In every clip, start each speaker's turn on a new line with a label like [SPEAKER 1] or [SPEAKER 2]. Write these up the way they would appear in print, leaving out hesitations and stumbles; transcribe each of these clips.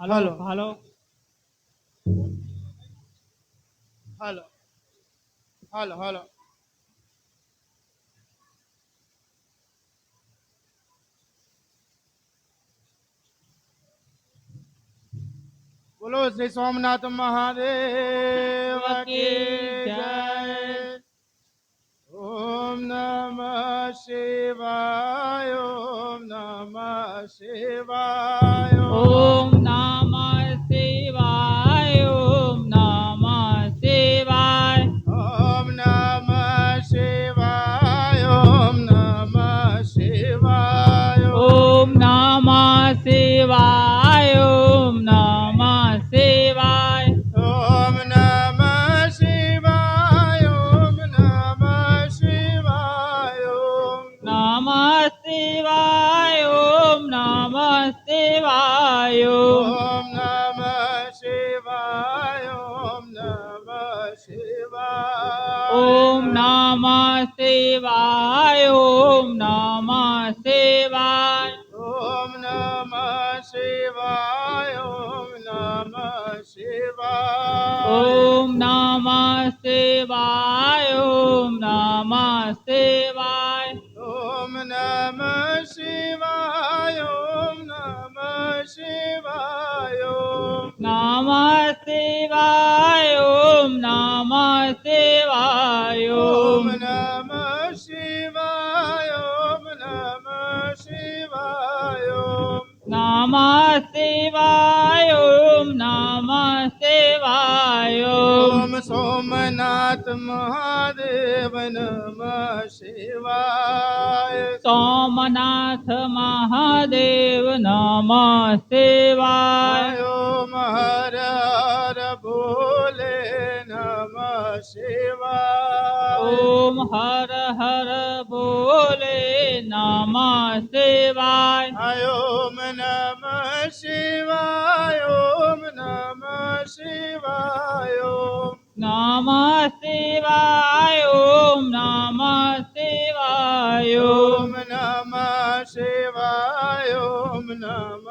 [SPEAKER 1] હાલો
[SPEAKER 2] હાલો
[SPEAKER 1] હાલો હાલો હાલો બોલો શ્રી સોમનાથ મહાદેવ કી જય. ઓમ નમઃ શિવાય ઓમ નમઃ શિવાય
[SPEAKER 2] ઓમ નમઃ શિવાય ઓમ નમઃ શિવાય
[SPEAKER 1] ઓમ નમઃ શિવાય ઓમ નમઃ શિવાય
[SPEAKER 2] ઓમ નમઃ શિવાય ઓમ નમઃ શિવાય
[SPEAKER 1] ઓમ નમઃ શિવાય ઓમ નમઃ શિવાય
[SPEAKER 2] નમઃ શિવાય ઓમ નમઃ શિવાય
[SPEAKER 1] ઓમ નમઃ શિવાય ઓમ નમઃ શિવાય
[SPEAKER 2] ઓમ નમઃ શિવાય ઓમ નમઃ શિવાય
[SPEAKER 1] ઓમ નમઃ શિવાય ઓમ નમઃ શિવાય
[SPEAKER 2] ઓમ નમઃ શિવાય ઓમ નમઃ શિવાય
[SPEAKER 1] ઓમ નમઃ શિવાય ઓમ નમઃ શિવાય
[SPEAKER 2] નમઃ શિવાય ઓમ નમઃ શિવાય
[SPEAKER 1] ઓમ નમઃ શિવાય ઓમ નમઃ શિવાય
[SPEAKER 2] નમઃ શિવાય ઓમ નમઃ શિવાય
[SPEAKER 1] ઓમ સોમનાથ મહાદેવ નમઃ શિવાય
[SPEAKER 2] સોમનાથ મહાદેવ નમઃ શિવાય
[SPEAKER 1] ઓમ હર હર ભોલે નમઃ શિવાય
[SPEAKER 2] ઓમ હર હર બોલે નમઃ શિવાય
[SPEAKER 1] ઓમ નમઃ શિવાય ઓમ નમઃ શિવાય
[SPEAKER 2] નમઃ શિવાય ઓમ નમઃ શિવાય
[SPEAKER 1] ઓમ નમઃ શિવાય ઓમ નમઃ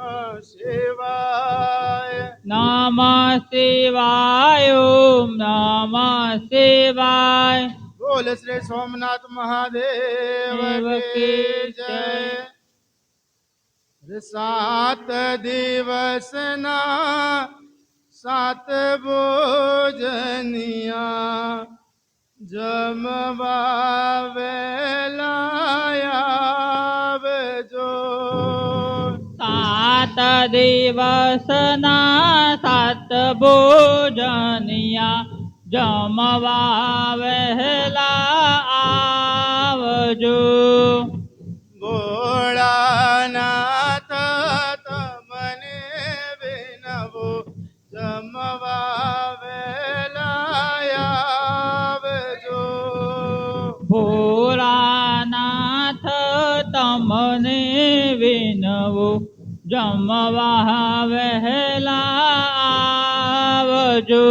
[SPEAKER 1] શિવાય
[SPEAKER 2] નમઃ શિવાય ઓમ નમઃ શિવાય
[SPEAKER 1] બોલ શ્રી સોમનાથ મહાદેવ કી જય. સાત દિવસના સાત ભોજનિયા જમવા વેલા આવજો.
[SPEAKER 2] સાત દિવસના સાત ભોજનિયા જમવા વહેલા આવજો
[SPEAKER 1] ભોળાનાથ તમને વિનવો જમવા વેલા આવજો.
[SPEAKER 2] ભોળાનાથ તમને વિનવો જમવા વહેલા આવજો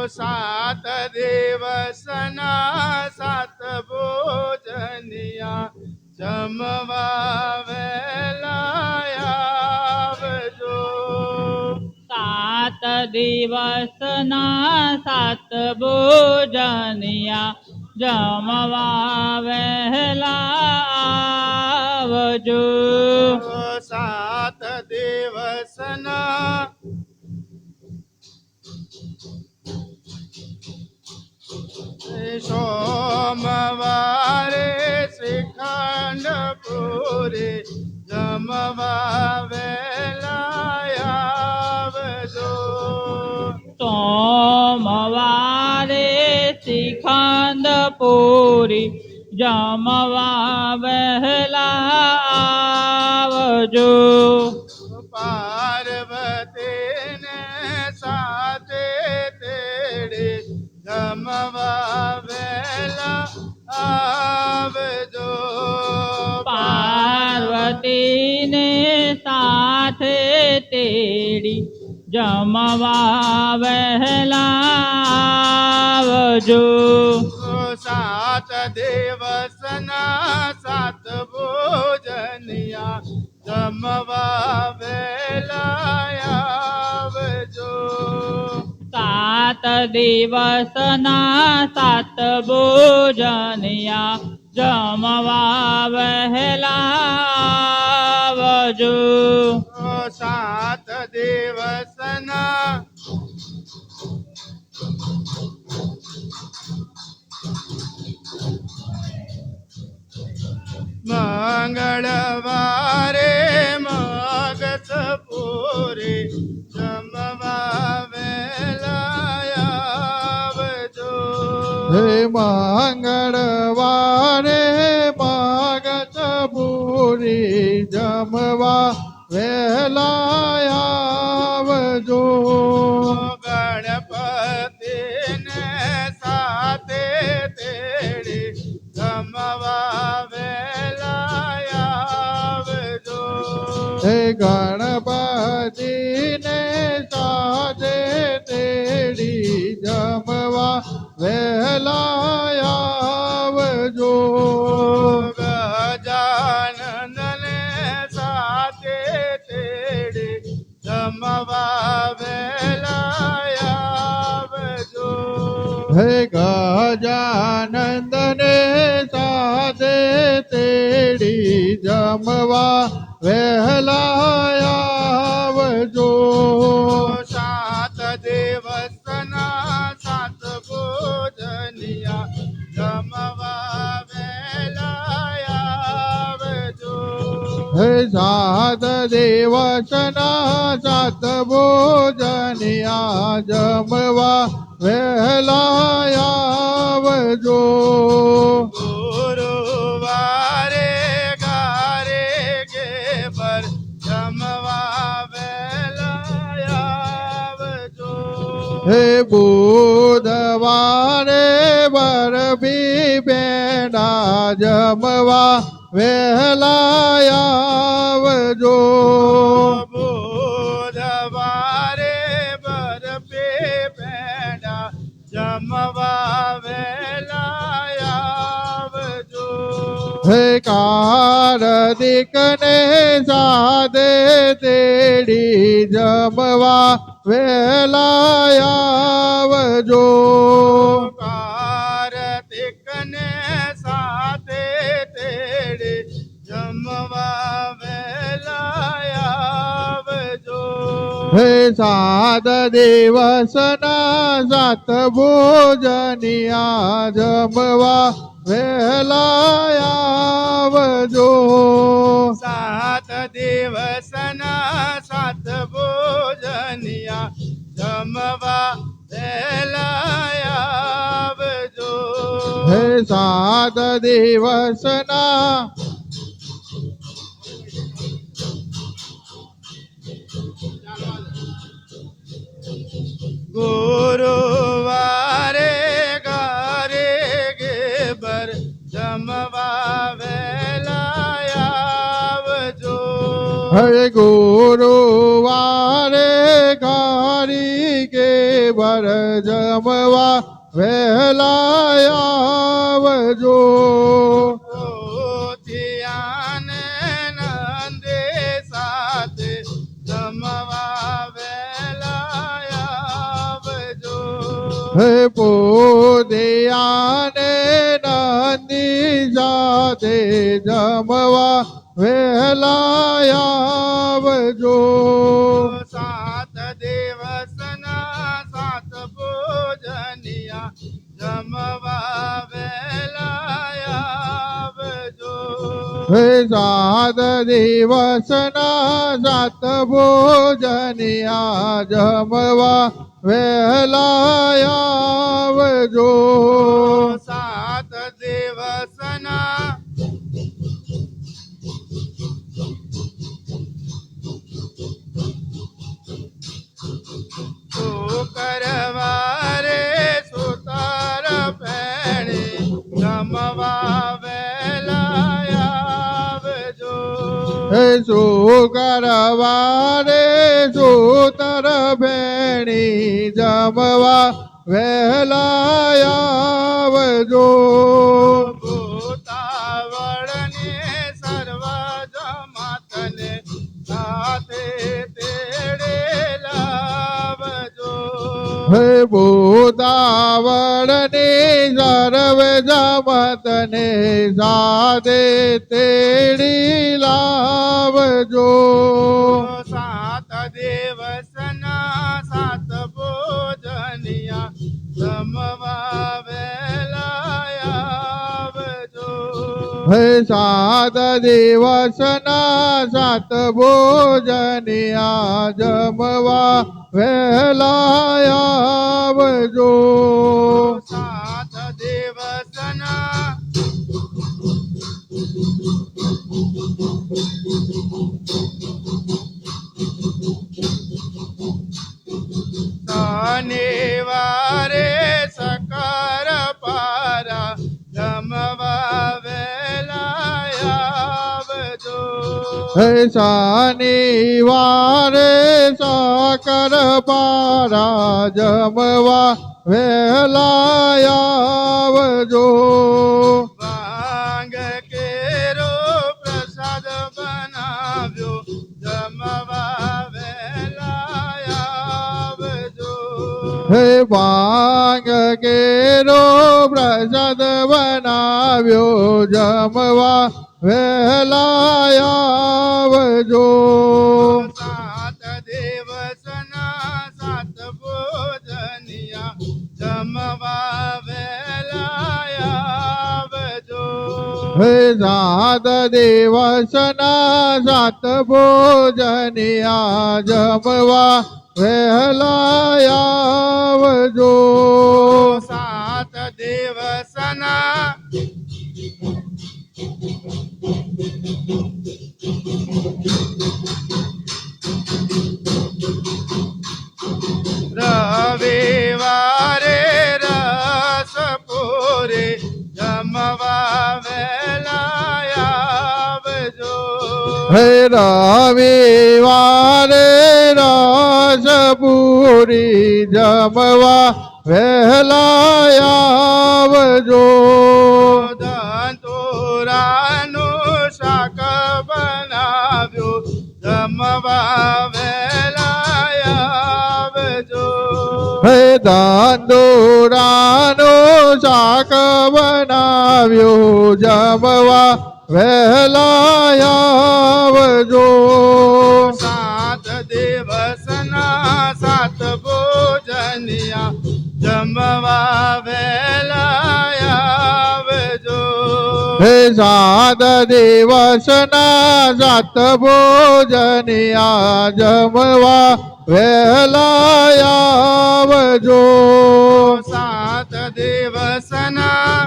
[SPEAKER 1] સાત દિવસના સાત ભોજનિયા જમવા વેલા આવજો.
[SPEAKER 2] સાત દિવસના સાત ભોજનિયા જમવા વહેલા આવજો
[SPEAKER 1] સાત દિવસના સોમવારે શ્રીખંડ પૂરી જમવા વેલા આવજો.
[SPEAKER 2] સોમવારે શ્રીખંડ પૂરી જમવા વહેલા આવજો
[SPEAKER 1] પાર્વતીને સાથે તેડી જમવા વેલા આવજો.
[SPEAKER 2] પાર્વતીને સાથે તેડી જમવા વહેલા આવજો
[SPEAKER 1] સાત દિવસના સાત ભોજનિયા જમવા વેલા આવજો.
[SPEAKER 2] 7 દિવસના 7 ભોજનિયા જમવા વહેલા આવજો.
[SPEAKER 1] 7 દિવસના મંગળવારે મગસ પૂરી જમવા વેલા આવજો.
[SPEAKER 3] હે મંગળવારે મગજ પૂરી જમવા વહેલા આવજો.
[SPEAKER 1] ગણપતિને સાથે તેડી જમવા વેલા આવજો.
[SPEAKER 3] હે ગણપતિને સાથે તેડી જમવા વહેલા આવજો.
[SPEAKER 1] ગજાનંદને સાથે તેડી જમવા વેલા આવજો.
[SPEAKER 3] હે ગજાનંદને સાથે તેડી જમવા વહેલા આવજો.
[SPEAKER 1] 7 દિવસના 7 ભોજનિયા જમવા વેલા આવજો.
[SPEAKER 3] હે 7 દિવસના 7 ભોજનિયા જમવા વહેલા આવજો.
[SPEAKER 1] ગુરુવારે ગારે ગેબર જમવા વેલા આવજો.
[SPEAKER 3] હે બુધવારે બરબી બેડા જમવા વહેલા આવજો.
[SPEAKER 1] બુધવારે બરફે પેડા જમવા વેલા આવજો.
[SPEAKER 3] હે કાર્તિકને સાથે તેડી જમવા વહેલા આવજો.
[SPEAKER 1] કાર્તિકને સાથે તેડી જમવા વેલા આવજો.
[SPEAKER 3] હે 7 દિવસના 7 ભોજનિયા જમવા વહેલા આવજો.
[SPEAKER 1] 7 દિવસના 7 ભોજનિયા જમવા વેલા આવજો.
[SPEAKER 3] હે 7 દિવસના
[SPEAKER 1] ગુરુવારે ગારે ગેબર જમવા વેલા આવજો.
[SPEAKER 3] હે ગુરુવારે ઘારી કે બર જમવા વહેલા આવજો.
[SPEAKER 1] પોથિયાને નંદે સાથે જમવા વેલા આવજો.
[SPEAKER 3] હે પોદિયાને નંદી સાથે જમવા વહેલા આવજો.
[SPEAKER 1] 7 દિવસના 7 ભોજનિયા જમવા વેલા આવજો.
[SPEAKER 3] હે 7 દિવસના 7 ભોજનિયા જમવા વહેલા આવજો.
[SPEAKER 1] 7 દિવસના શુક્રવારે સુતાર પેણી જમવા વેલા આવજો.
[SPEAKER 3] હે શુક્રવારે સૂતર ભેણી જમવા વહેલા આવજો.
[SPEAKER 1] ભૂતાવળને સર્વ જમાતને
[SPEAKER 3] હે ભૂતાવળની સર્વ જમતને સાધે તેડી લાવજો.
[SPEAKER 1] સાત દિવસના સાત ભોજનિયા જમવા વેલા આવજો.
[SPEAKER 3] હે સાત દિવસના સાત ભોજનિયા જમવા વહેલા આવજો.
[SPEAKER 1] સાત દિવસના શનિવારે સકર પારા જમવા વેલા આવજો.
[SPEAKER 3] હે શનિવારે સાકર પારા જમવા વહેલા આવજો.
[SPEAKER 1] ભાંગ કેરો પ્રસાદ બનાવ્યો જમવા વેલા આવજો.
[SPEAKER 3] હે ભાંગ કેરો પ્રસાદ બનાવ્યો જમવા વહેલા આવજો.
[SPEAKER 1] સાત દિવસના સાત ભોજનિયા જમવા વેલા આવજો.
[SPEAKER 3] હે સાત દિવસના સાત ભોજનિયા જમવા વહેલા આવજો.
[SPEAKER 1] સાત દિવસના રવિવારે રસ પૂરી જમવા વેલા આવજો.
[SPEAKER 3] હે રવિવારે રસ પૂરી જમવા વહેલા આવજો.
[SPEAKER 1] દંતોરાનું શાક બનાવ્યું જમવા વેલા આવજો.
[SPEAKER 3] હે દાંદોરાનું શાક બનાવ્યું જમવા વહેલા આવજો.
[SPEAKER 1] સાત દિવસના સાત ભોજનિયા જમવા વેલા આવજો.
[SPEAKER 3] હે સાત દિવસના સાત ભોજનિયા જમવા વહેલા આવજો.
[SPEAKER 1] સાત દિવસના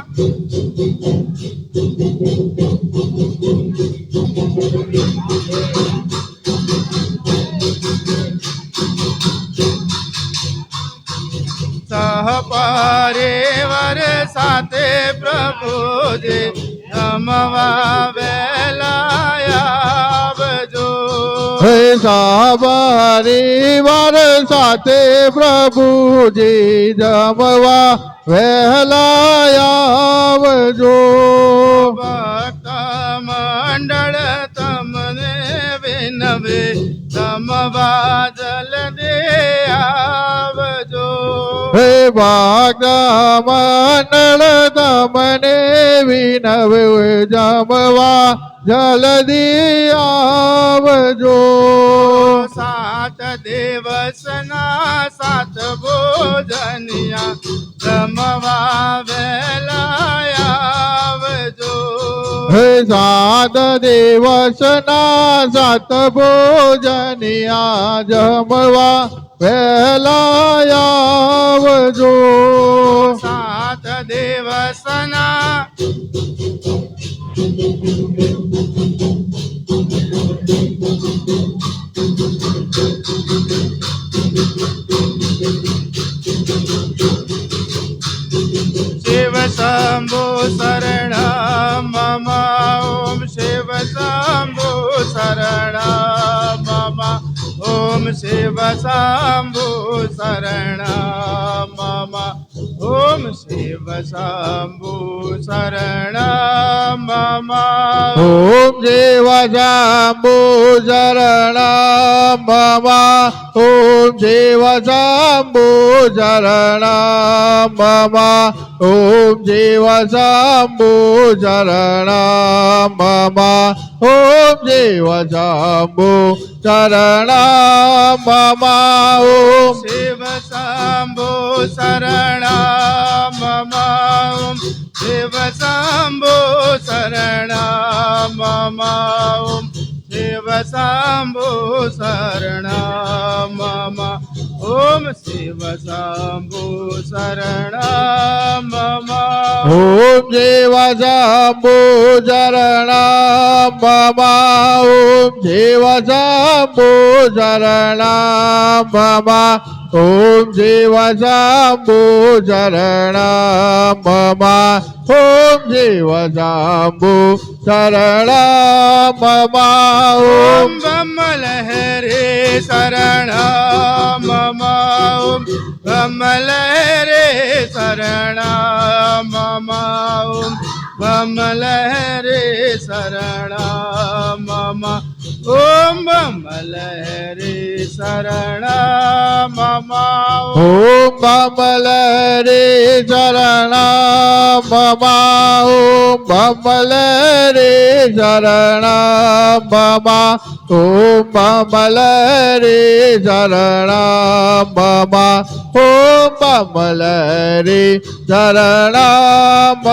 [SPEAKER 1] સહપરિવાર સાથે પ્રભુજી જમવા વેલા આવજો.
[SPEAKER 3] હે સપરિવાર સાથે પ્રભુજી જમવા વહેલા આવજો.
[SPEAKER 1] ભક્ત મંડળ તમને વિનવે જમવા જલ્દી આવજો.
[SPEAKER 3] હે ભક્ત મંડળ તમને વિનવે જમવા જલ્દી આવજો.
[SPEAKER 1] સાત દિવસના સાત ભોજનિયા જમવા વેલા આવજો.
[SPEAKER 3] હે સાત દિવસના સાત ભોજનિયા જમવા વહેલા આવજો.
[SPEAKER 1] સાત દિવસના શિવ શંભુ શરણ મમ ઓમ શિવ શંભુ શરણ મમ ઓમ શિવ શંભુ શરણ મમ ॐ शिव शम्भो शरणं मम
[SPEAKER 3] ॐ शिव शम्भो शरणं मम ॐ शिव शम्भो शरणं मम ॐ शिव शम्भो शरणं मम ॐ शिव शम्भो शरणं मम ॐ
[SPEAKER 1] शिव शम्भो शरणं मम ॐ शिव शम्भो शरणं मम ॐ शिव शम्भो शरणं मम ॐ शिव शम्भो शरणं मम
[SPEAKER 3] ॐ शिव शम्भो शरणं मम ॐ शिव शम्भो शरणं मम ॐ शिव शम्भो शरणं मम ॐ शिव शम्भो शरणं मम
[SPEAKER 1] ॐ
[SPEAKER 3] ॐ
[SPEAKER 1] ब्रह्मलहरे शरणं मम ॐ ब्रह्मलहरे शरणं मम ॐ ब्रह्मलहरे शरणं मम ॐ ब्रह्मलहरे शरणं मम
[SPEAKER 3] ॐ बमलरे शरणं मम ॐ बमलरे शरणं मम ॐ बमलरे शरणं मम ॐ बमलरे शरणं मम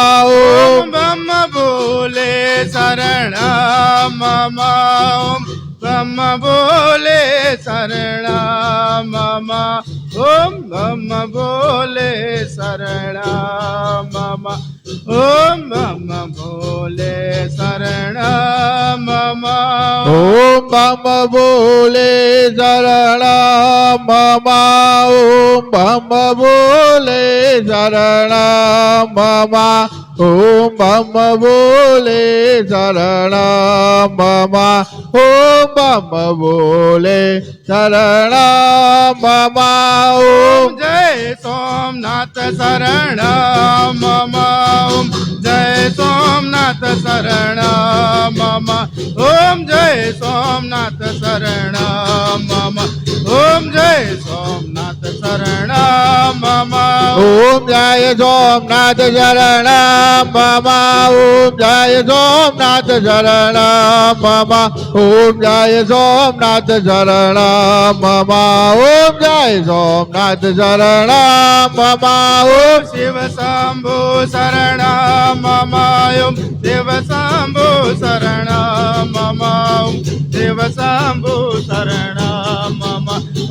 [SPEAKER 1] ॐ
[SPEAKER 3] ॐ
[SPEAKER 1] ब्रह्म बोले शरणं मम ॐ ब्रह्म बोले शरणं मम ॐ ब्रह्म बोले शरणं मम ॐ ब्रह्म बोले शरणं मम
[SPEAKER 3] ॐ बम बोले शरणं मम ॐ बम बोले शरणं मम ॐ बम बोले शरणं मम ॐ बम बोले शरणं मम
[SPEAKER 1] ॐ
[SPEAKER 3] ॐ
[SPEAKER 1] जय सोमनाथ शरणं मम ॐ जय सोमनाथ शरणं मम ॐ जय सोमनाथ शरणं मम ॐ जय सोमनाथ शरणं मम
[SPEAKER 3] ॐ जय सोमनाथ शरणं मम ॐ जय सोमनाथ शरणं मम ॐ जय सोमनाथ शरणं मम ॐ जय सोमनाथ शरणं मम ॐ
[SPEAKER 1] शिव शम्भो शरणं मम ॐ शिव शम्भो शरणं मम ॐ शिव शम्भो शरणं मम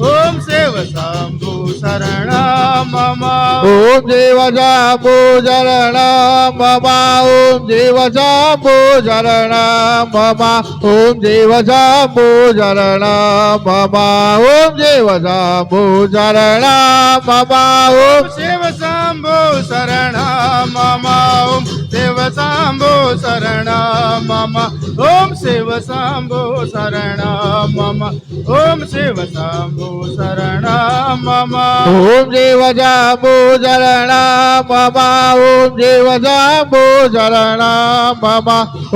[SPEAKER 1] ॐ शिव शम्भो शरणं मम
[SPEAKER 3] ॐ देव शम्भो शरणं मम ॐ देव शम्भो शरणं मम ॐ देव शम्भो शरणं मम ॐ देव शम्भो शरणं मम ॐ
[SPEAKER 1] शिव शम्भो शरणं मम ॐ शिव शम्भो शरणं मम ॐ शिव शम्भो शरणं मम ॐ शिव शम्भो शरणं मम
[SPEAKER 3] ॐ देव शम्भो शरणं मम ॐ देव शम्भो शरणं मम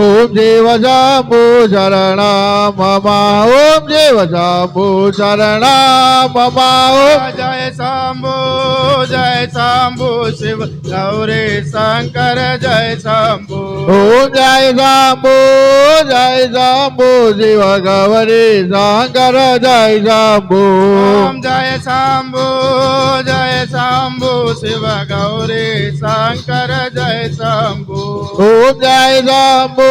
[SPEAKER 3] ॐ देव शम्भो शरणं मम ॐ देव शम्भो शरणं मम ॐ
[SPEAKER 1] जय शम्भो शिव गौरी शंकर जय शम्भो
[SPEAKER 3] ॐ जय शम्भो शिव गौरी शंकर जय शम्भो
[SPEAKER 1] ॐ जय शम्भो शिव गौरी शंकर जय शम्भो
[SPEAKER 3] ॐ जय शम्भो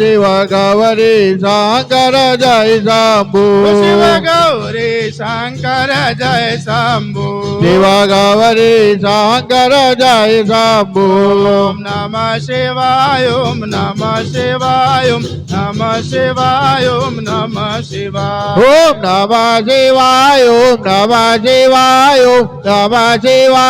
[SPEAKER 3] शिव गौरी शंकर जय शम्भो
[SPEAKER 1] शिव गौरी शंकर जय शम्भो
[SPEAKER 3] शिव गौरी शंकर जय शम्भो
[SPEAKER 1] ॐ नमः शिवाय ॐ नमः शिवाय ॐ नमः शिवाय ॐ नमः शिवाय
[SPEAKER 3] ॐ नमः शिवाय ॐ नमः शिवाय ॐ नमः शिवाय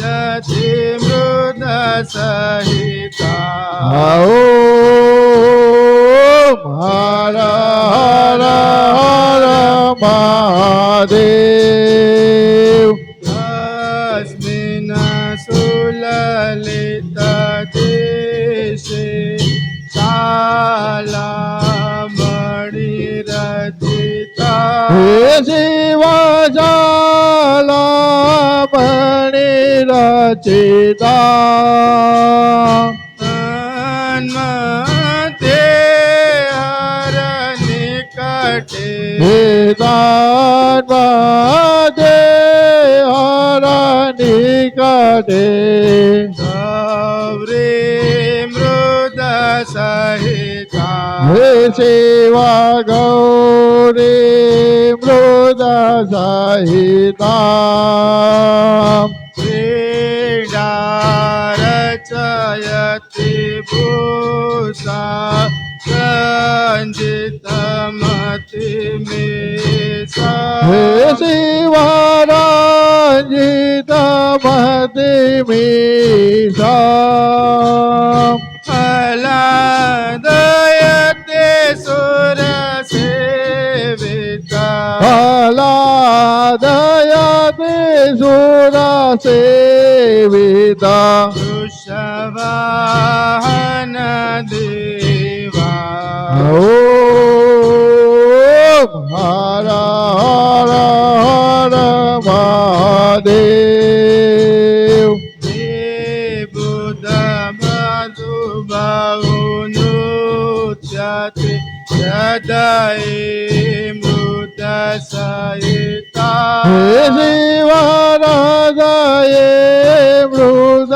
[SPEAKER 1] नश्यति मृद सहिता
[SPEAKER 3] ओम हर हर हर महादेव
[SPEAKER 1] अस्मिन् सुललित देशे शालामणिरचिता
[SPEAKER 3] हे शिवशाला मणिरचिता
[SPEAKER 1] तन्मध्ये हरनिकटे
[SPEAKER 3] वेदान्ते हरनिकटे
[SPEAKER 1] गौरी मृद सहिता
[SPEAKER 3] हे शिवा गौरी मृद सहिता
[SPEAKER 1] क्रीडा रचयति भूषा रञ्जितमतिमेषा
[SPEAKER 3] हे शिवा रञ्जितमतिमीषा
[SPEAKER 1] फलादयते सुरसेविता
[SPEAKER 3] फलादयते सुरसेविता
[SPEAKER 1] वृषवाहन देवा
[SPEAKER 3] ओम हर हर हर महादेव
[SPEAKER 1] बुधमधुबाहुनुच्यते हृदये मृद सहिता
[SPEAKER 3] हे शिवा हृदये मृद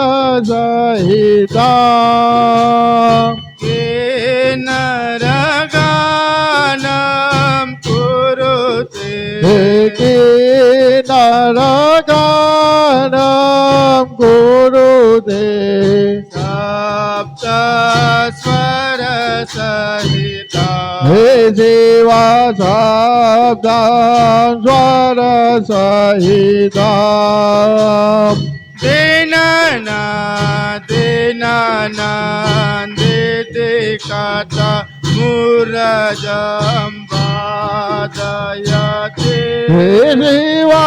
[SPEAKER 3] सहिता
[SPEAKER 1] केन रगानं कुरुते
[SPEAKER 3] हे नरगानं कुरुते
[SPEAKER 1] सप्त स्वर सहिता
[SPEAKER 3] हे शिवा सप्तां स्वर सहिता
[SPEAKER 1] दीनानादिते कथा मुरजम्बादयते
[SPEAKER 3] हे शिवा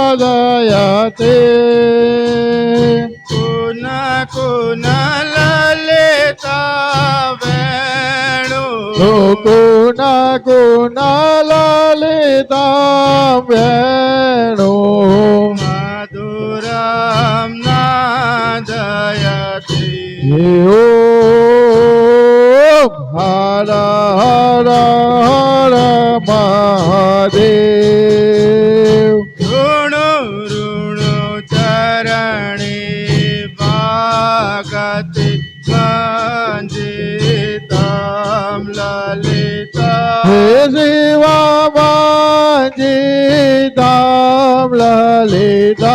[SPEAKER 3] मुरजम्बादयते
[SPEAKER 1] कुन कुन ललिता वेणु
[SPEAKER 3] कुन कुन ललितां वेणु
[SPEAKER 1] मधुरं नादयति
[SPEAKER 3] ओम हर हर हर महादेव
[SPEAKER 1] ऋणु ऋणु चरणे भागति वञ्जितं ललिता
[SPEAKER 3] हे शिवा वञ्जितां ललिताम्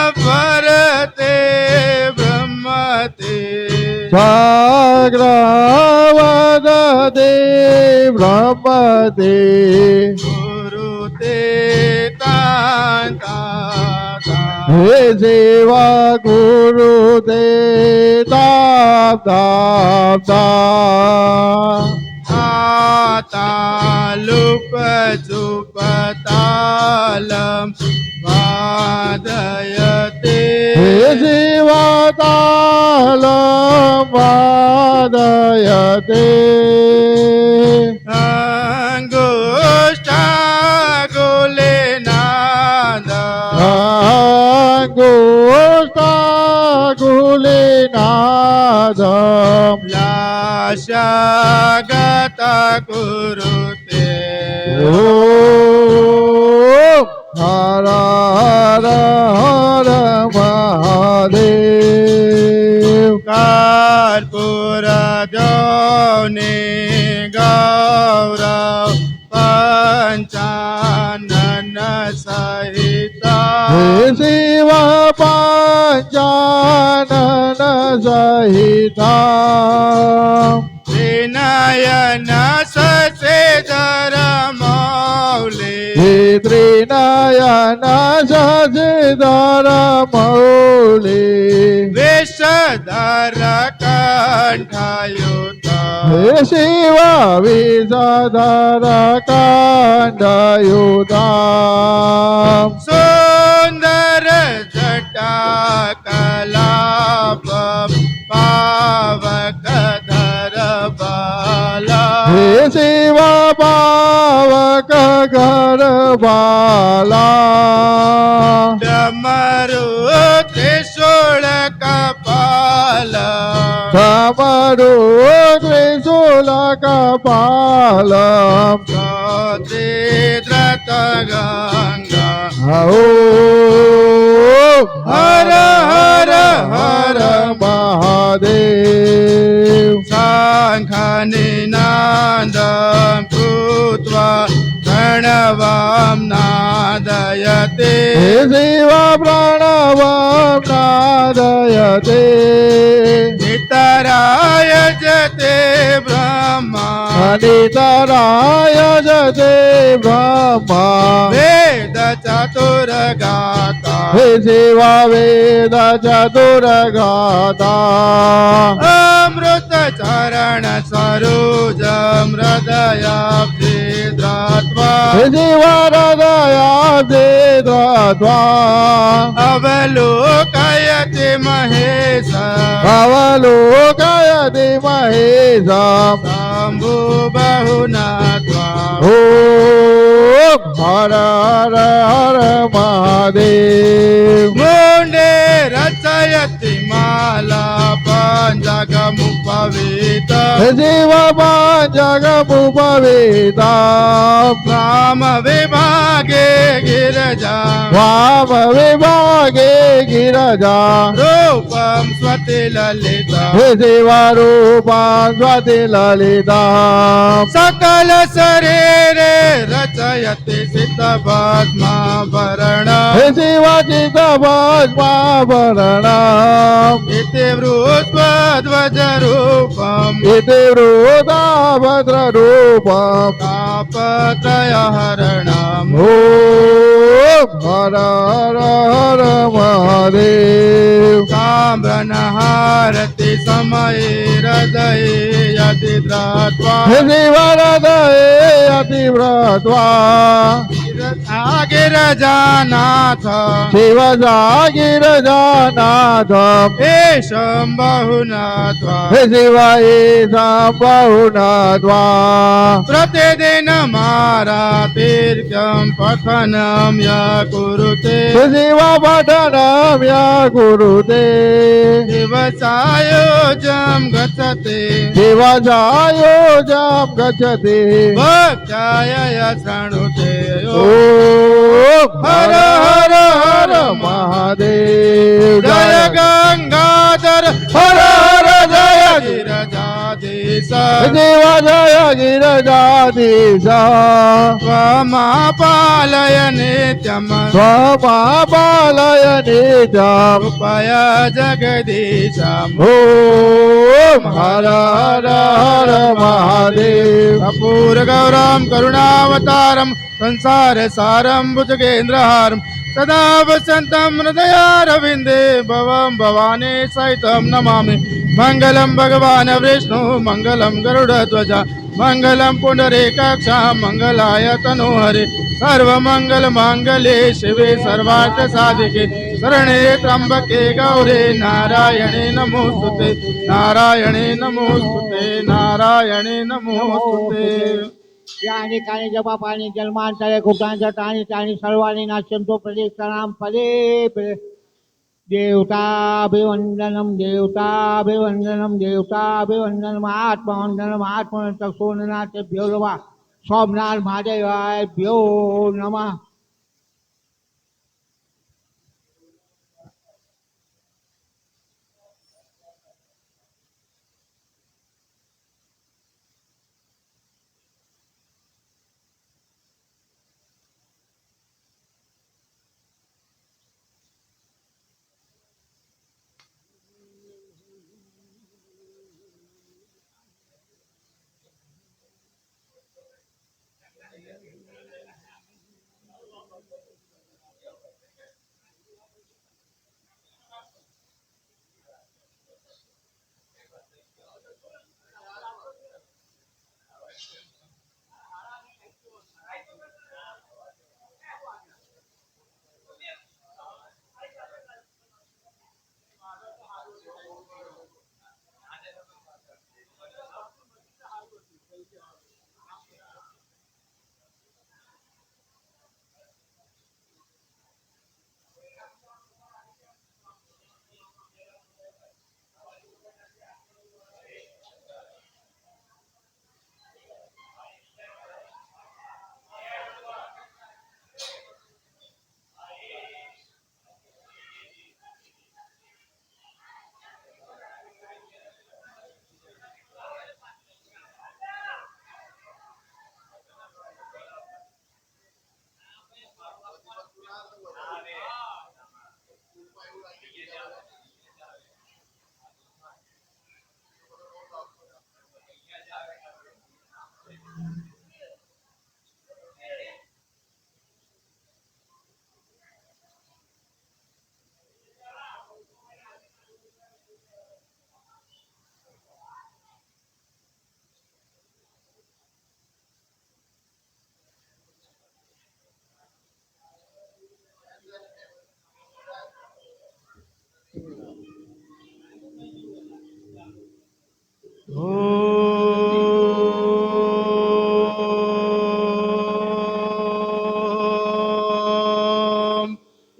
[SPEAKER 1] चक्रवर्ते ब्रह्मते
[SPEAKER 3] साग्रवदते ब्रह्मते
[SPEAKER 1] कुरुते तान्ता
[SPEAKER 3] हे शिवा कुरुते ताप ताप ताप
[SPEAKER 1] तालुपजुपतालं वादयते
[SPEAKER 3] हे शिवा तालं वादयते
[SPEAKER 1] अङ्गुष्ठाकुलिनाद
[SPEAKER 3] अङ्गुष्ठाकुलिनादं
[SPEAKER 1] लाशगत कुरुते
[SPEAKER 3] ॐ हर हर हर महादेव
[SPEAKER 1] कर्पूरजौनि गौरव पञ्चानन सहिता
[SPEAKER 3] हे शिवा पञ्चानन सहिता
[SPEAKER 1] विनयन सच शशिधर मौली
[SPEAKER 3] हे त्रिनयन शशिधर मौली
[SPEAKER 1] विषधर कंठयुत
[SPEAKER 3] हे शिव विषधर कंठयुता
[SPEAKER 1] सुंदर जटा कलाप पावक धर बाला
[SPEAKER 3] हे शिव पावक घर बाला
[SPEAKER 1] डमरू त्रिशूल कपाल
[SPEAKER 3] समरू त्रिशूल कपालम
[SPEAKER 1] धृत गंगा
[SPEAKER 3] हर हर हर महादेव
[SPEAKER 1] शङ्खनिनादं कृत्वा प्रणवं नादयते
[SPEAKER 3] हे शिव प्रणवं नादयते
[SPEAKER 1] नितराय जते ब्रह्मा
[SPEAKER 3] अनितराय जते ब्रह्मा
[SPEAKER 1] वेद चतुर्गाता
[SPEAKER 3] हे शिव वेद चतुर्गाता
[SPEAKER 1] अमृत चरण सरोजं हृदयाब्धिद्रात्वा
[SPEAKER 3] हे शिव हृदयाब्धिद्रात्वा
[SPEAKER 1] अवलोकयति महेश
[SPEAKER 3] अवलोकयति महेशम्
[SPEAKER 1] शम्भु बहुनात्वा
[SPEAKER 3] ॐ हर हर हर महादेव
[SPEAKER 1] मुण्डे रचयति माला पञ्चकमुपवीत
[SPEAKER 3] शिव पञ्चकमुपवीता
[SPEAKER 1] वाम विभागे गिरजा
[SPEAKER 3] वाम विभागे गिरजा
[SPEAKER 1] रूपं स्वति ललिता
[SPEAKER 3] हे शिवरूपां स्वति ललिता
[SPEAKER 1] सकल शरीरे रचयति सिद्धभस्माभरण
[SPEAKER 3] हे शिवचित भस्माभरणम्
[SPEAKER 1] इति वृत्वध्वजरूपम्
[SPEAKER 3] इति वृताभद्ररूपम्
[SPEAKER 1] तापत्रयहरणम्
[SPEAKER 3] ॐ हर हर हर महादेव
[SPEAKER 1] ताम्रनहारति समये हृदये यति ध्रात्वा
[SPEAKER 3] हे शिवहृदये अतिव्रत्वा
[SPEAKER 1] गिरजानाथ
[SPEAKER 3] शिव गिरजानाथम्
[SPEAKER 1] एषं बहुनात्वा
[SPEAKER 3] हे शिव एषां बहुनात्वा
[SPEAKER 1] प्रतिदिनमारातीर्घं पठनं य कुरुते
[SPEAKER 3] हे शिव पठनं य कुरुते
[SPEAKER 1] दिवसायोजं गच्छते
[SPEAKER 3] शिवजायोजं गच्छति
[SPEAKER 1] भक्ताय य शृणुते
[SPEAKER 3] ॐ हर हर हर महादेव
[SPEAKER 1] जय गंगाधर
[SPEAKER 3] हर हर जय
[SPEAKER 1] गिरजाधीश
[SPEAKER 3] देव जय गिरजाधीश
[SPEAKER 1] त्वमापालय नित्यं
[SPEAKER 3] त्वमापालय नित्यम्
[SPEAKER 1] कृपया जगदीशम्
[SPEAKER 3] ॐ हर हर हर महादेव
[SPEAKER 1] कपूरगौरं करुणावतारं संसारसारं भुजगेन्द्रहारं सदा वसन्तं हृदयारविन्दे भवं भवानी सहितं नमामि मङ्गलं भगवान् विष्णु मङ्गलं गरुडध्वज मङ्गलं पुण्डरीकाक्षा मङ्गलाय तनोहरे सर्वमङ्गलमाङ्गल्ये शिवे सर्वार्थसाधिके शरणे त्र्यम्बके गौरे नारायणे नमोस्तुते नारायणे नमोस्तुते नारायणे नमोस्तुते
[SPEAKER 4] या ठिकाणी जपापाणी जन्मांतरे कुटांच्या टाणी टाणी सर्वांनी नाचंतो प्रदीक्षणाम पदे देवताभिवंदनम देवताभिवंदनम देवताभिवंदनम आत्मवंदनम आत्मवंदन सोमनाथ भ्यो नमः सोमनाथ महादेवाय भ्यो नमः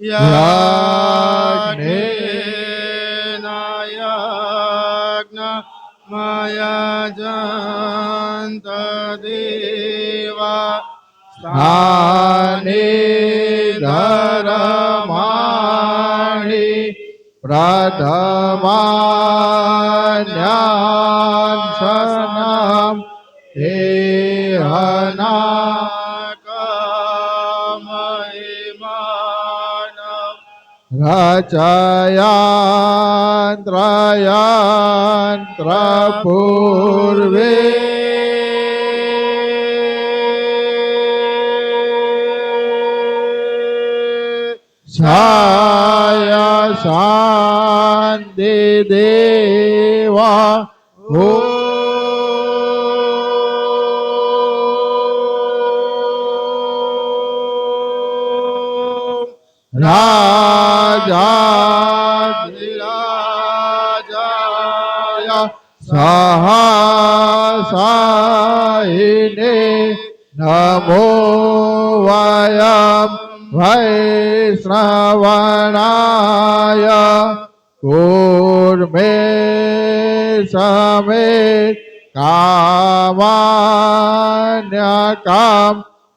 [SPEAKER 1] યજ્ઞેન યજ્ઞમય જંત દેવા
[SPEAKER 3] સ્થાને ધરમાણી પ્રથમાન્યાસનમ દેહના રચયાન્ત્રયંત્ર પૂર્વે છાય શાંતિ દેવા રાજાધિરાજાય સહસાઈને નમો વયમ વૈષ્ણવણાય કુર્મે સમેત કામાન્યકામ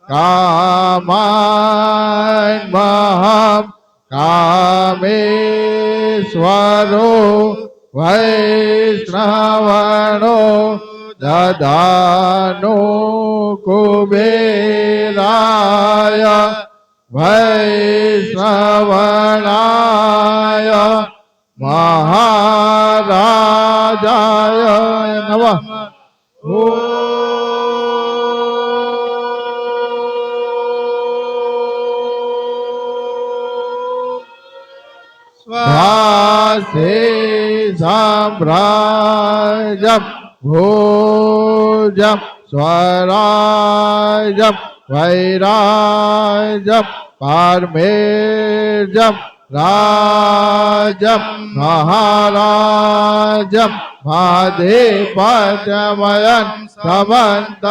[SPEAKER 3] કામાન્મહમ કામેશ્વરો વૈષ્ણવણો દદાનો કુબેરાય વૈષ્ણવણાય મહારાજાય નમઃ. સ્વાસે સામ્રાજ્યમ ભોજમ સ્વરાજ્યમ વૈરાજ્યમ પારમેર્જમ રાજ્યમ મહારાજ્યમ માધેપત્યમયન સમંત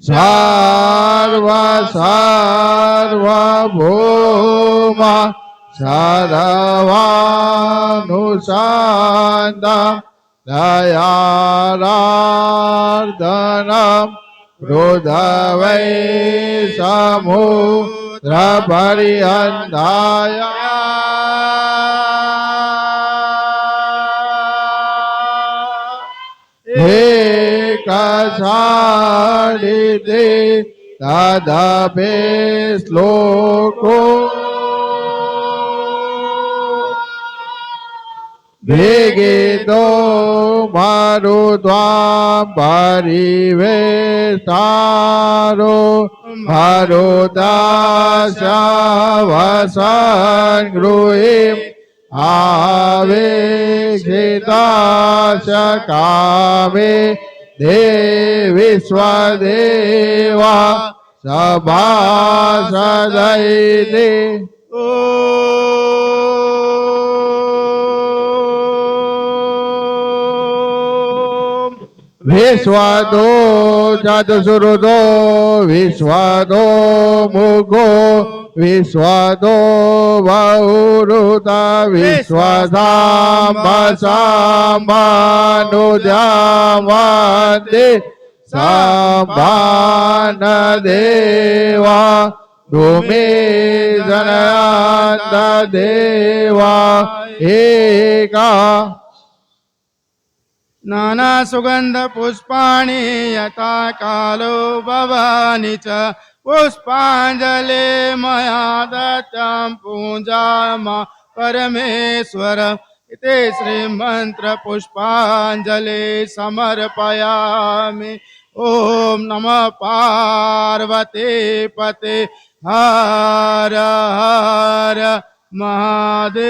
[SPEAKER 3] સર્વ સર્વભૌમા સર્વાનુસંદમ દયારાર્દનમ હૃદવૈ સમુદ્ર પર્યંતાય એકસાડિતે તદપે શ્લોકો ભેગેતો મારું ત્વામ પરિવેષ્ટારો મારો દાસ્યવસન ગૃહીમ આવેક્ષિતાશ કામે દેવી સ્વદેવા સભાસદૈતે વિશ્વદો ચતુસુહૃદો વિશ્વદો મુખો વિશ્વદો બહુરુત વિશ્વસાંબસાંબાનુજાવંદે સંભાન દેવા ભૂમિ જનયંત દેવા એકા
[SPEAKER 1] નાના સુગંધ પુષ્પાણી યથા કાલો ભવાની ચ પુષ્પાંજલિ મયા દત્તમ પૂજામા પરમેશ્વર इति श्रीमंत्र पुष्पांजलि समर्पयामि. ओम नमः पार्वती पते हर हर महादेव.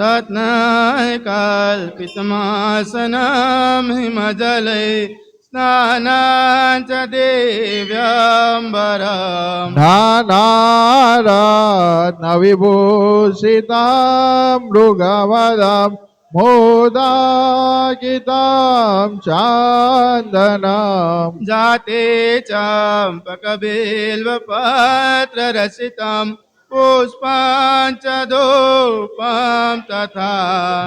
[SPEAKER 1] रत्नाय कल्पितमासनं हिमजले स्नानाञ्च देव्याम्बरम्
[SPEAKER 3] नानारत्नविभूषितां मृगवदां मोदाकितां चान्दनां
[SPEAKER 1] जाते चम्पकबिल्वपत्ररसितं पुष्पाञ्च धूपं तथा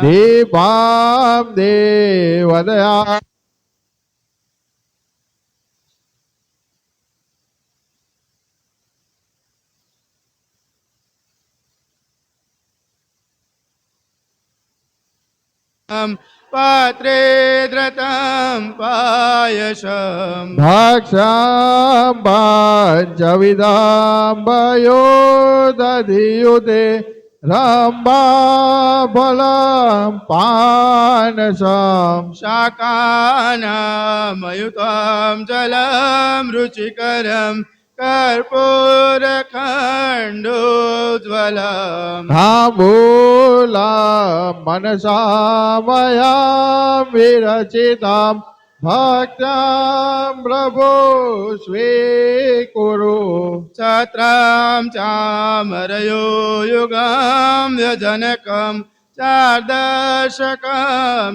[SPEAKER 3] दीपां देवदया
[SPEAKER 1] पात्रे धृतं पायसम्
[SPEAKER 3] भक्षां पञ्चविधाम्बयो दधीयुते रम्भाफलं पानसम्
[SPEAKER 1] शाकानामयुतं जलं रुचिकरं कर्पूरखण्डोज्ज्वलम्
[SPEAKER 3] ताम्बूलं मनसा मया विरचितां भक्तां प्रभो स्वीकुरु
[SPEAKER 1] छत्रां चामरयो युगं व्यजनकं चार्दशकं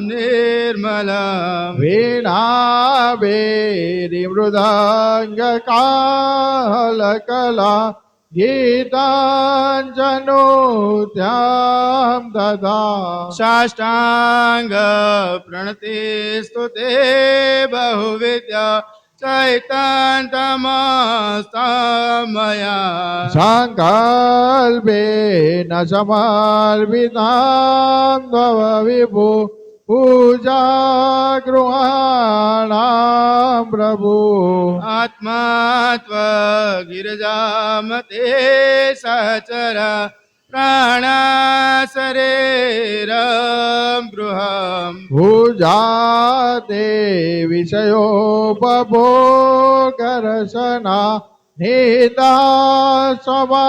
[SPEAKER 1] निर्मलम्
[SPEAKER 3] वीणाभेरिमृदङ्गकालकला गीताञ्जनोत्यां ददा
[SPEAKER 1] साष्टांग प्रणति स्तुते बहुविद्या चैतन्यमस्तमया
[SPEAKER 3] सङ्कल्पेन समर्पितां तव विभो पूजा गृहाणां प्रभु
[SPEAKER 1] आत्मा त्वगिरजामते सचर प्राणशरीरं गृहम्
[SPEAKER 3] पूजा ते विषयोपभोगरसना निदा समाधिस्थिते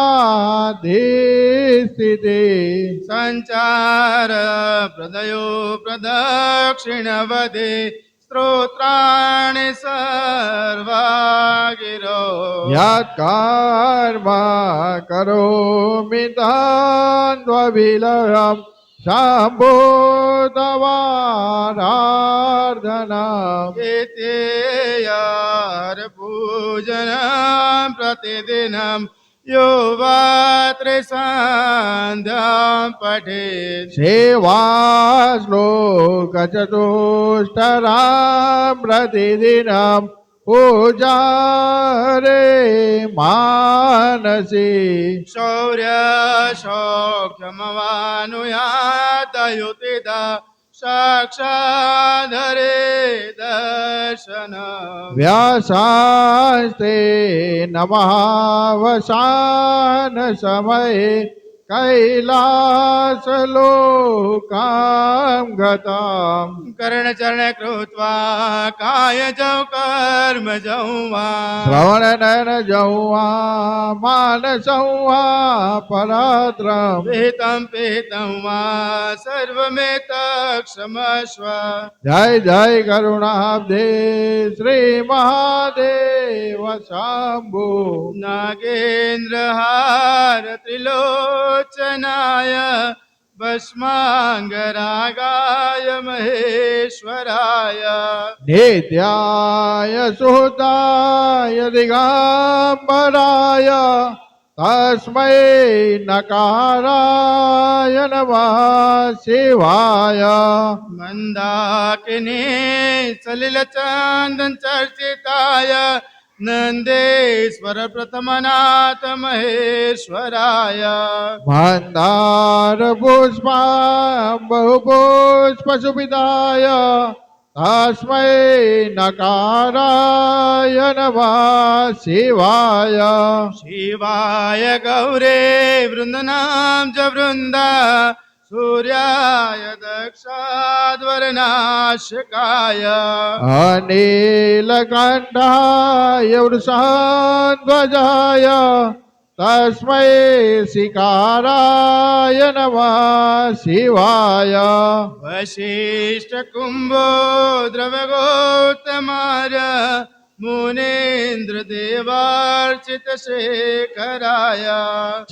[SPEAKER 1] संचार प्रदयो प्रदक्षिणवदे स्तोत्राणि सर्वा गिरो
[SPEAKER 3] यत्कर्म करोमि तान्त्वविलयं शम्भोतवाराधनम्
[SPEAKER 1] एतेयार पूजनं प्रतिदिनं यो वा त्रिसन्ध्यां पठेत्
[SPEAKER 3] सेवा श्लोकचतुष्टरां प्रतिदिनं पूजा रे मानसी
[SPEAKER 1] शौर्य सौख्यमवानुयातयुतिदा साक्षाधरे दर्शन
[SPEAKER 3] व्यासास्ते नमःवसान समये कैलासलोकां गताम्
[SPEAKER 1] कर्णचरण कृत्वा कायजौ कर्मजौ वा
[SPEAKER 3] श्रवणनयनजौ वा मानसौ वा परात्रम्
[SPEAKER 1] विहितं पिहितं वा सर्वमेतत्क्षमस्व
[SPEAKER 3] जय जय करुणाब्धे श्री महादेव शंभु
[SPEAKER 1] नागेन्द्रहार त्रिलोचनाय भस्माङ्गरागाय महेश्वराय
[SPEAKER 3] नित्याय सुताय दिगंबराय तस्मै नकाराय नमः शिवाय
[SPEAKER 1] मन्दाकिनी सलिलचन्दन चर्चिताय नन्देश्वर प्रथमनाथ महेश्वराय
[SPEAKER 3] मंदार पुष्पं बहुपुष्पशुभिताय तस्मै नकाराय नमः शिवाय
[SPEAKER 1] शिवाय गौरे वृन्दनां च वृन्दा सूर्याय दक्षाध्वरनाशकाय
[SPEAKER 3] अनीलकण्ठाय वृषाध्वजाय तस्मै शिकाराय नमः शिवाय
[SPEAKER 1] वशिष्ठ कुंभो द्रवगोतमार्य मुनीन्द्र देवार्चित शेखराय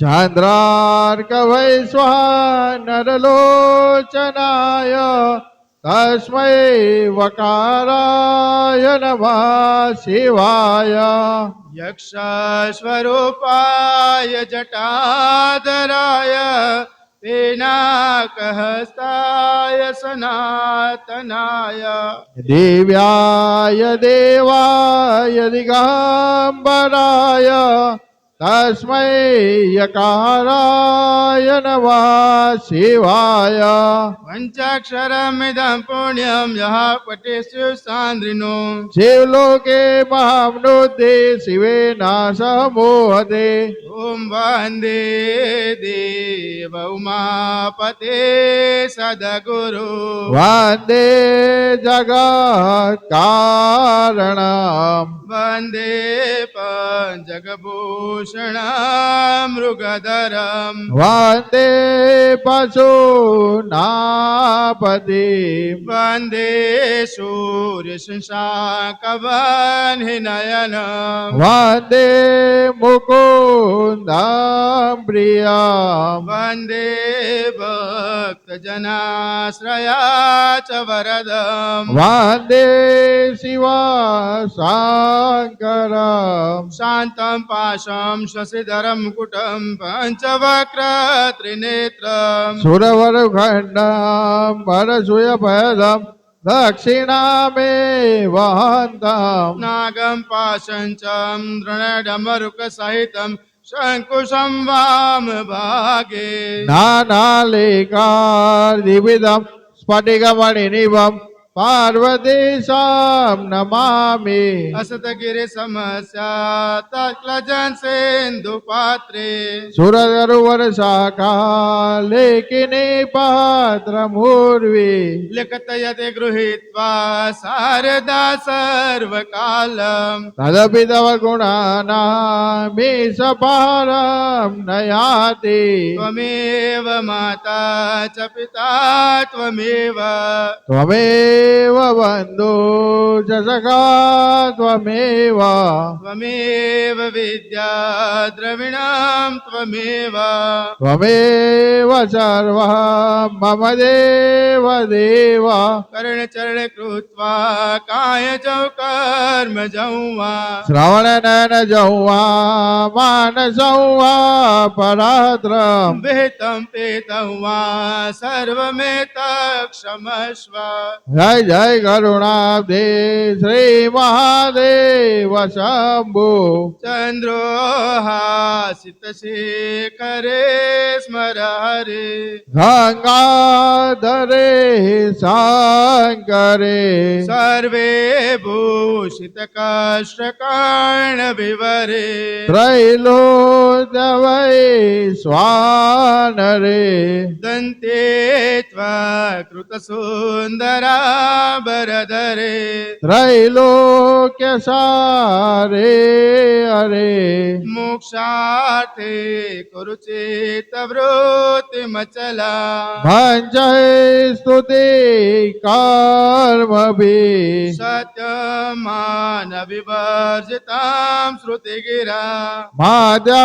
[SPEAKER 3] चंद्रार्क वैश्वानरलोचनाय तस्मै वकाराय नमः शिवाय
[SPEAKER 1] यक्षस्वरूपाय जटाधराय पिनाकहस्ताय सनातनाय
[SPEAKER 3] दिव्याय देवाय दिगंबराय तस्मै यकाराय नमः शिवाय
[SPEAKER 1] पञ्चाक्षरमिदं पुण्यं यः पठेषु सान्द्रिनो
[SPEAKER 3] शिवलोके महामनोदे शिवेन समोहते
[SPEAKER 1] ॐ वन्दे देव उमापते सद्गुरु
[SPEAKER 3] वन्दे जगत्कारणम्
[SPEAKER 1] वन्दे मृगधरम्
[SPEAKER 3] वन्दे पशूनापतिम्
[SPEAKER 1] वन्दे सूर्यशशाकवह्निनयनम्
[SPEAKER 3] वन्दे मुकुन्दं प्रियम्
[SPEAKER 1] वन्दे भक्तजनाश्रया च वरदम्
[SPEAKER 3] वन्दे शिवशङ्करम्
[SPEAKER 1] शान्तं पाशं शशिधरं कुटं पञ्चवक्त्रत्रिनेत्रम्
[SPEAKER 3] सुरवरखण्डं परशुयपदं दक्षिणामेव हन्तम्
[SPEAKER 1] नागं पाशञ्चं दृढमरुकसहितं शङ्कुशं वामभागे
[SPEAKER 3] नानालेकार्दिविदं स्फटिकमणिनिभं पार्वतीशां नमामि
[SPEAKER 1] असतगिरिसमस्या तत्क्लजन् सेन्दुपात्रे
[SPEAKER 3] सुरगरुवरशाखालेकिनी पात्रमूर्वी
[SPEAKER 1] लिखतयते गृहीत्वा शारदा सर्वकालम्
[SPEAKER 3] तदपि तव गुणानामीशपारं न याति
[SPEAKER 1] त्वमेव माता च पिता त्वमेव
[SPEAKER 3] त्वमेव बन्धु च सखा त्वमेव
[SPEAKER 1] त्वमेव विद्या द्रविणं त्वमेव
[SPEAKER 3] त्वमेव सर्वः मम देव देव
[SPEAKER 1] कर्णचरण कृत्वा कायजौ कर्मजौ वा
[SPEAKER 3] श्रवणनयनजौ वा मानसौ वा परात्रम्
[SPEAKER 1] विहितं पेतं वा सर्वमेतत्क्षमस्व
[SPEAKER 3] जय जय करुणाब्धे श्री महादेव शंभु
[SPEAKER 1] चन्द्रोहासितशेखरे स्मर हरे
[SPEAKER 3] गंगाधरे शंकरे
[SPEAKER 1] सर्वे भूषितकाष्ठकर्णविवरे
[SPEAKER 3] त्रैलोक्यवै स्वानरे
[SPEAKER 1] दन्ते त्वकृतसुन्दराभरधरे
[SPEAKER 3] त्रैलोक्यसारे हरे
[SPEAKER 1] मोक्षार्थे कुरुचित्तवृत्तिमचला
[SPEAKER 3] भञ्जय स्तुति कर्मभिः
[SPEAKER 1] सत्यमानविवर्जितां श्रुतिगिरा
[SPEAKER 3] माद्या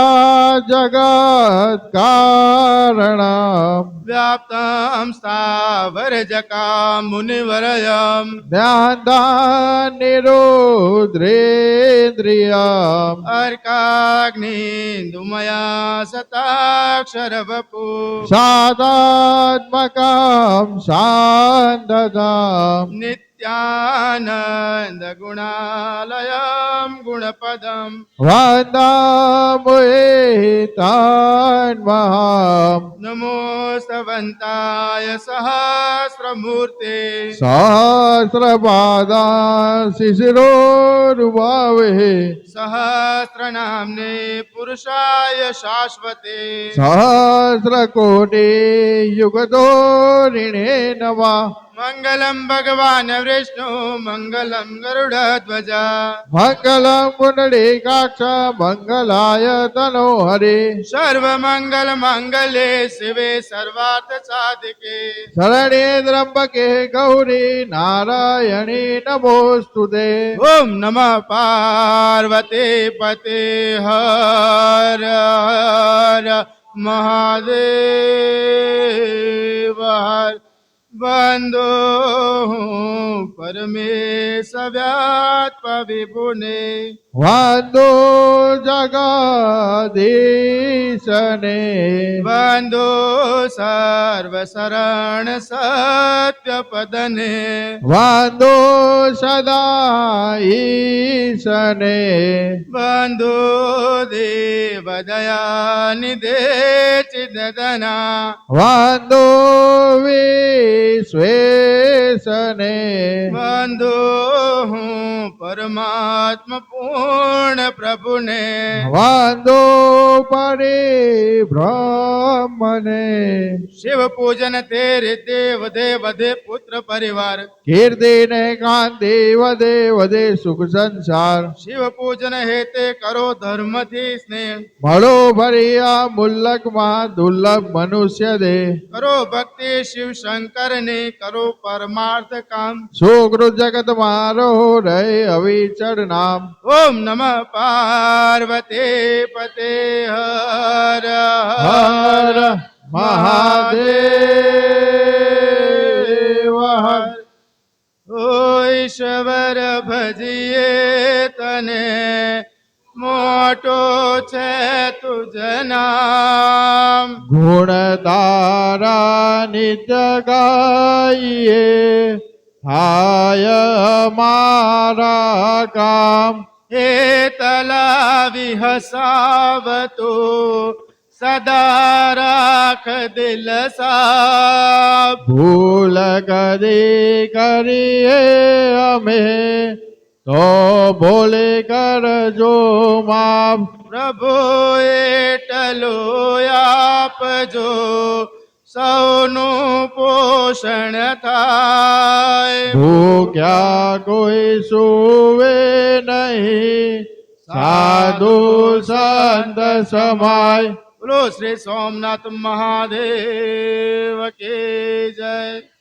[SPEAKER 3] जगत्कारणम्
[SPEAKER 1] व्याप्तं स्थावरजकां मुनिवरयम्
[SPEAKER 3] ध्याननिरुद्रेन्द्रियम्
[SPEAKER 1] अर्काग्निन्दुमया सताक्षरवपु
[SPEAKER 3] सादात्मकं शान्तताम्
[SPEAKER 1] नित्यानन्दगुणालयं गुणपदम्
[SPEAKER 3] वन्दामुहेतान्महाम्
[SPEAKER 1] नमोस्तवन्ताय सहस्रमूर्ते
[SPEAKER 3] सहस्रपादा शिशिरोरुभावे
[SPEAKER 1] सहस्रनाम्ने पुरुषाय शाश्वते
[SPEAKER 3] सहस्रकोटि युगधोरिणे नमः
[SPEAKER 1] મંગલમ ભગવાન વિષ્ણુ મંગલમ ગરુડધ્વજ
[SPEAKER 3] મંગલમ પુંડરીકાક્ષ મંગલાય તનો હરિ
[SPEAKER 1] સર્વમંગલ મંગલે શિવે સર્વાર્થ સાધિકે
[SPEAKER 3] શરણ્યે ત્રંબકે ગૌરી નારાયણી નમોસ્તુતે
[SPEAKER 1] ઓમ નમઃ પાર્વતી પતે હર હર મહાદેવ હર બંધો પરમેશ વ્યાત્મ વિભુને
[SPEAKER 3] વાંદો જગદીશને
[SPEAKER 1] બંધો સર્વ શરણ સત્ય પદને
[SPEAKER 3] વાંદો સદા ઈશને
[SPEAKER 1] બંધો દેવ દયાનિધે ચિદના
[SPEAKER 3] વાંદો વિશ્વેશને
[SPEAKER 1] બંધો પરમાત્મા પૂર્ણ પ્રભુને
[SPEAKER 3] વાંદો પરિબ્રહ્મને
[SPEAKER 1] શિવ પૂજન તેરે દેવ દેવ દે પુત્ર પરિવાર
[SPEAKER 3] કીર્તિ ને કાંતિ વધે વધે સુખ સંસાર
[SPEAKER 1] શિવ પૂજન હેતે કરો ધર્મથી સ્નેહ
[SPEAKER 3] મળો ભર્યા મુલ્લકમાં દુર્લભ મનુષ્ય દે
[SPEAKER 1] કરો ભક્તિ શિવ શંકર ની કરો પરમાર્થ કામ
[SPEAKER 3] સુકૃત જગત મારો રહે અવિચળ નામ
[SPEAKER 1] ઓમ નમઃ પાર્વતી પતે હર
[SPEAKER 3] હર મહાદેવ હર
[SPEAKER 1] ઓ ઈશ્વર ભજીએ તને મોટો છે તુજ નામ
[SPEAKER 3] ગુણ તારા નિત્ય ગાઈએ થાય મારા કામ
[SPEAKER 1] હે તલાવી હસાવતો સદા રાખ દિલ સાફ
[SPEAKER 3] ભૂલ કદી કરીએ અમે તો ભોલે કરજો માફ
[SPEAKER 1] પ્રભુ એટલો આપજો સૌનું પોષણ થાય
[SPEAKER 3] ભૂખ્યા કોઈ સુવે નહીં સાધુ સંત સમાય
[SPEAKER 1] બોલો શ્રી સોમનાથ મહાદેવ કે જય.